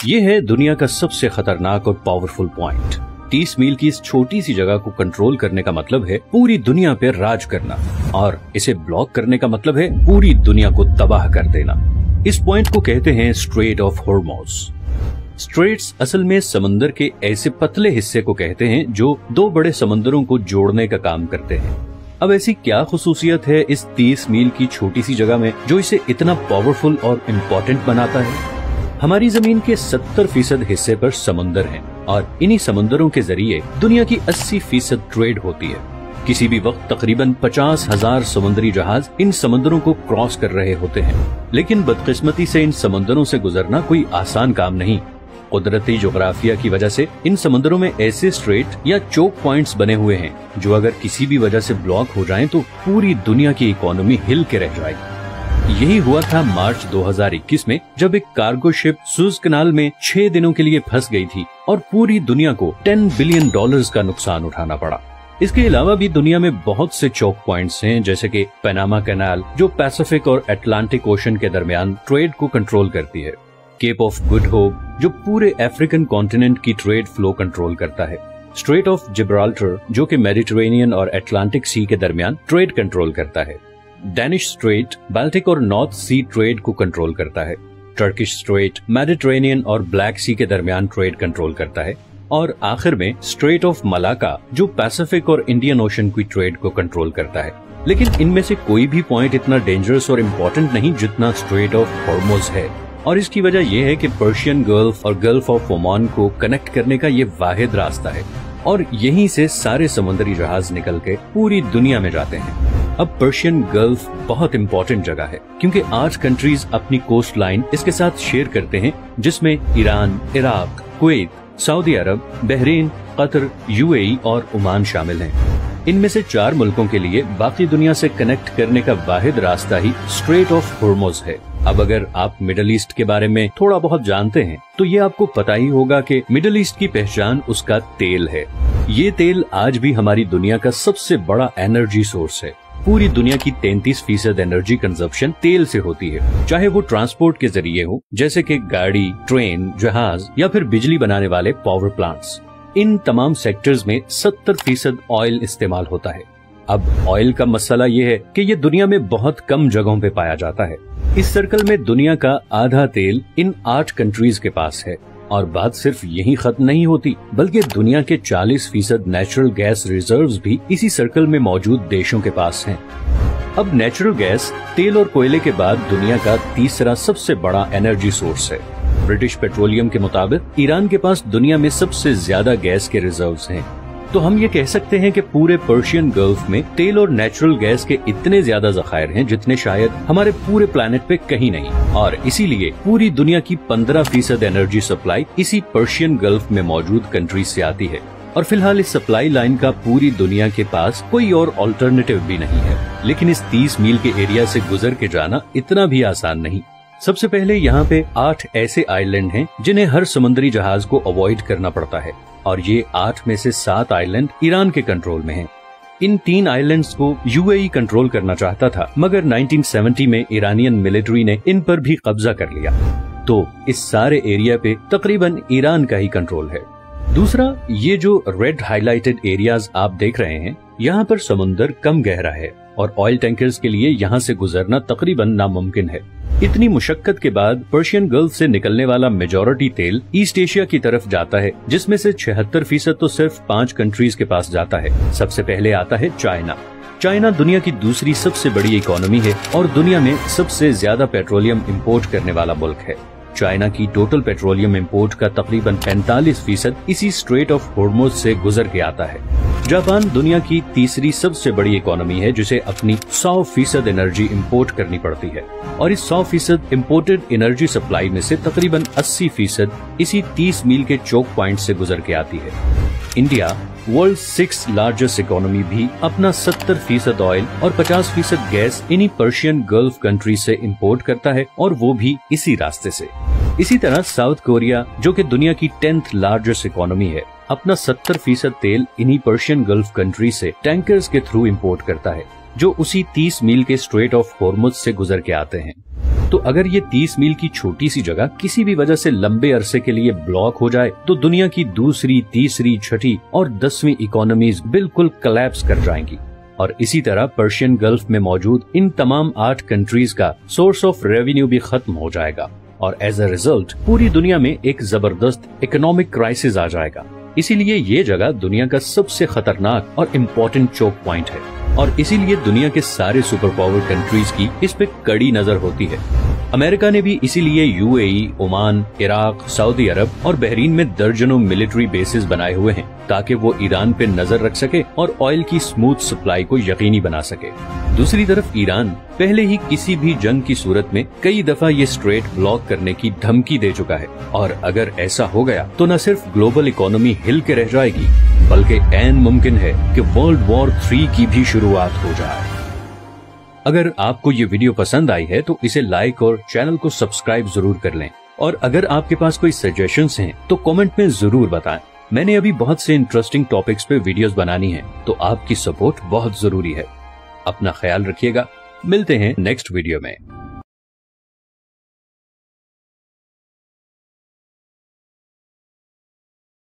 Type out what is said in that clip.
ये है दुनिया का सबसे खतरनाक और पावरफुल पॉइंट। 30 मील की इस छोटी सी जगह को कंट्रोल करने का मतलब है पूरी दुनिया पे राज करना, और इसे ब्लॉक करने का मतलब है पूरी दुनिया को तबाह कर देना। इस पॉइंट को कहते हैं स्ट्रेट ऑफ हॉर्मुज़। स्ट्रेट्स असल में समंदर के ऐसे पतले हिस्से को कहते हैं जो दो बड़े समंदरों को जोड़ने का काम करते हैं। अब ऐसी क्या खुसूसियत है इस 30 मील की छोटी सी जगह में जो इसे इतना पावरफुल और इम्पोर्टेंट बनाता है? हमारी जमीन के 70% हिस्से पर समंदर हैं, और इन्हीं समंदरों के जरिए दुनिया की 80% ट्रेड होती है। किसी भी वक्त तकरीबन 50,000 समुद्री जहाज इन समंदरों को क्रॉस कर रहे होते हैं। लेकिन बदकिस्मती से इन समंदरों से गुजरना कोई आसान काम नहीं। कुदरती जोग्राफिया की वजह से इन समंदरों में ऐसे स्ट्रेट या चोक पॉइंट्स बने हुए हैं जो अगर किसी भी वजह से ब्लॉक हो जाएं तो पूरी दुनिया की इकोनॉमी हिल के रह जाएगी। यही हुआ था मार्च 2021 में, जब एक कार्गो शिप सुएज कनाल में 6 दिनों के लिए फंस गई थी और पूरी दुनिया को $10 बिलियन का नुकसान उठाना पड़ा। इसके अलावा भी दुनिया में बहुत से चोक पॉइंट्स हैं, जैसे कि पनामा कैनाल जो पैसिफिक और अटलांटिक ओशन के दरमियान ट्रेड को कंट्रोल करती है, केप ऑफ गुड होप जो पूरे अफ्रीकन कॉन्टिनेंट की ट्रेड फ्लो कंट्रोल करता है, स्ट्रेट ऑफ जिब्राल्टर जो कि मेडिटेरेनियन और अटलांटिक सी के दरमियान ट्रेड कंट्रोल करता है, डेनिश स्ट्रेट बाल्टिक और नॉर्थ सी ट्रेड को कंट्रोल करता है, टर्किश स्ट्रेट मेडिटेरेनियन और ब्लैक सी के दरमियान ट्रेड कंट्रोल करता है, और आखिर में स्ट्रेट ऑफ मलाका जो पैसिफिक और इंडियन ओशन की ट्रेड को कंट्रोल करता है। लेकिन इनमें से कोई भी पॉइंट इतना डेंजरस और इम्पोर्टेंट नहीं जितना स्ट्रेट ऑफ हॉर्मुज़ है, और इसकी वजह यह है कि पर्शियन गल्फ और गल्फ ऑफ ओमान को कनेक्ट करने का ये वाहिद रास्ता है, और यहीं से सारे समुद्री जहाज निकल के पूरी दुनिया में जाते हैं। अब पर्शियन गल्फ बहुत इम्पोर्टेंट जगह है क्योंकि 8 कंट्रीज अपनी कोस्ट लाइन इसके साथ शेयर करते हैं, जिसमें ईरान, इराक, कुवैत, सऊदी अरब, बहरीन, कतर, यूएई और ओमान शामिल हैं। इनमें से 4 मुल्कों के लिए बाकी दुनिया से कनेक्ट करने का वाहिद रास्ता ही स्ट्रेट ऑफ हॉर्मुज़ है। अब अगर आप मिडल ईस्ट के बारे में थोड़ा बहुत जानते हैं तो ये आपको पता ही होगा कि मिडल ईस्ट की पहचान उसका तेल है। ये तेल आज भी हमारी दुनिया का सबसे बड़ा एनर्जी सोर्स है। पूरी दुनिया की 33% एनर्जी कंजप्शन तेल से होती है, चाहे वो ट्रांसपोर्ट के जरिए हो जैसे कि गाड़ी, ट्रेन, जहाज या फिर बिजली बनाने वाले पावर प्लांट्स। इन तमाम सेक्टर्स में 70% ऑयल इस्तेमाल होता है। अब ऑयल का मसला ये है कि ये दुनिया में बहुत कम जगहों पे पाया जाता है। इस सर्कल में दुनिया का आधा तेल इन 8 कंट्रीज के पास है, और बात सिर्फ यही खत्म नहीं होती, बल्कि दुनिया के 40% नेचुरल गैस रिजर्व्स भी इसी सर्कल में मौजूद देशों के पास हैं। अब नेचुरल गैस तेल और कोयले के बाद दुनिया का तीसरा सबसे बड़ा एनर्जी सोर्स है। ब्रिटिश पेट्रोलियम के मुताबिक ईरान के पास दुनिया में सबसे ज्यादा गैस के रिजर्व्स हैं। तो हम ये कह सकते हैं कि पूरे पर्शियन गल्फ में तेल और नेचुरल गैस के इतने ज्यादा जखायर हैं जितने शायद हमारे पूरे प्लेनेट पे कहीं नहीं, और इसीलिए पूरी दुनिया की 15% एनर्जी सप्लाई इसी पर्शियन गल्फ में मौजूद कंट्रीज से आती है। और फिलहाल इस सप्लाई लाइन का पूरी दुनिया के पास कोई और ऑल्टरनेटिव भी नहीं है। लेकिन इस 30 मील के एरिया से गुजर के जाना इतना भी आसान नहीं। सबसे पहले यहाँ पे 8 ऐसे आइलैंड हैं जिन्हें हर समुद्री जहाज को अवॉइड करना पड़ता है, और ये 8 में से 7 आइलैंड ईरान के कंट्रोल में हैं। इन 3 आइलैंड्स को यूएई कंट्रोल करना चाहता था, मगर 1970 में ईरानियन मिलिट्री ने इन पर भी कब्जा कर लिया। तो इस सारे एरिया पे तकरीबन ईरान का ही कंट्रोल है। दूसरा, ये जो रेड हाईलाइटेड एरियाज आप देख रहे हैं, यहाँ पर समुंदर कम गहरा है और ऑयल टैंकर्स के लिए यहाँ से गुजरना तकरीबन नामुमकिन है। इतनी मुशक्कत के बाद पर्शियन गल्फ से निकलने वाला मेजॉरिटी तेल ईस्ट एशिया की तरफ जाता है, जिसमें से 76% तो सिर्फ 5 कंट्रीज के पास जाता है। सबसे पहले आता है चाइना। चाइना दुनिया की दूसरी सबसे बड़ी इकोनॉमी है और दुनिया में सबसे ज्यादा पेट्रोलियम इंपोर्ट करने वाला मुल्क है। चाइना की टोटल पेट्रोलियम इंपोर्ट का तकरीबन 45% इसी स्ट्रेट ऑफ हॉर्मुज़ से गुजर के आता है। जापान दुनिया की तीसरी सबसे बड़ी इकोनॉमी है जिसे अपनी 100% एनर्जी इंपोर्ट करनी पड़ती है, और इस 100% इम्पोर्टेड एनर्जी सप्लाई में से तकरीबन 80% इसी 30 मील के चोक पॉइंट से गुजर के आती है। India, world 6th largest economy, भी अपना 70% ऑयल और 50% गैस इन्हीं पर्शियन गल्फ कंट्री से इंपोर्ट करता है, और वो भी इसी रास्ते से। इसी तरह साउथ कोरिया, जो कि दुनिया की 10th लार्जेस्ट इकोनॉमी है, अपना 70% तेल इन्हीं पर्शियन गल्फ कंट्री से टैंकर्स के थ्रू इंपोर्ट करता है। जो उसी 30 मील के स्ट्रेट ऑफ हॉर्मुज से गुजर के आते हैं। तो अगर ये 30 मील की छोटी सी जगह किसी भी वजह से लंबे अरसे के लिए ब्लॉक हो जाए तो दुनिया की दूसरी, तीसरी, छठी और 10वीं इकोनॉमीज बिल्कुल कोलैप्स कर जाएंगी। और इसी तरह पर्शियन गल्फ में मौजूद इन तमाम 8 कंट्रीज का सोर्स ऑफ रेवेन्यू भी खत्म हो जाएगा और एज अ रिजल्ट पूरी दुनिया में एक जबरदस्त इकोनॉमिक क्राइसिस आ जाएगा। इसीलिए ये जगह दुनिया का सबसे खतरनाक और इम्पोर्टेंट चोक पॉइंट है और इसीलिए दुनिया के सारे सुपर पावर कंट्रीज की इस पे कड़ी नजर होती है। अमेरिका ने भी इसीलिए यूएई, ओमान, इराक, सऊदी अरब और बहरीन में दर्जनों मिलिट्री बेसेस बनाए हुए हैं ताकि वो ईरान पे नजर रख सके और ऑयल की स्मूथ सप्लाई को यकीनी बना सके। दूसरी तरफ ईरान पहले ही किसी भी जंग की सूरत में कई दफा ये स्ट्रेट ब्लॉक करने की धमकी दे चुका है और अगर ऐसा हो गया तो न सिर्फ ग्लोबल इकोनॉमी हिल के रह जाएगी बल्कि ऐन मुमकिन है कि वर्ल्ड वॉर 3 की भी शुरुआत हो जाए। अगर आपको ये वीडियो पसंद आई है तो इसे लाइक और चैनल को सब्सक्राइब जरूर कर लें और अगर आपके पास कोई सजेशंस हैं तो कमेंट में जरूर बताएं। मैंने अभी बहुत से इंटरेस्टिंग टॉपिक्स पे वीडियोस बनानी है तो आपकी सपोर्ट बहुत जरूरी है। अपना ख्याल रखिएगा, मिलते हैं नेक्स्ट वीडियो में।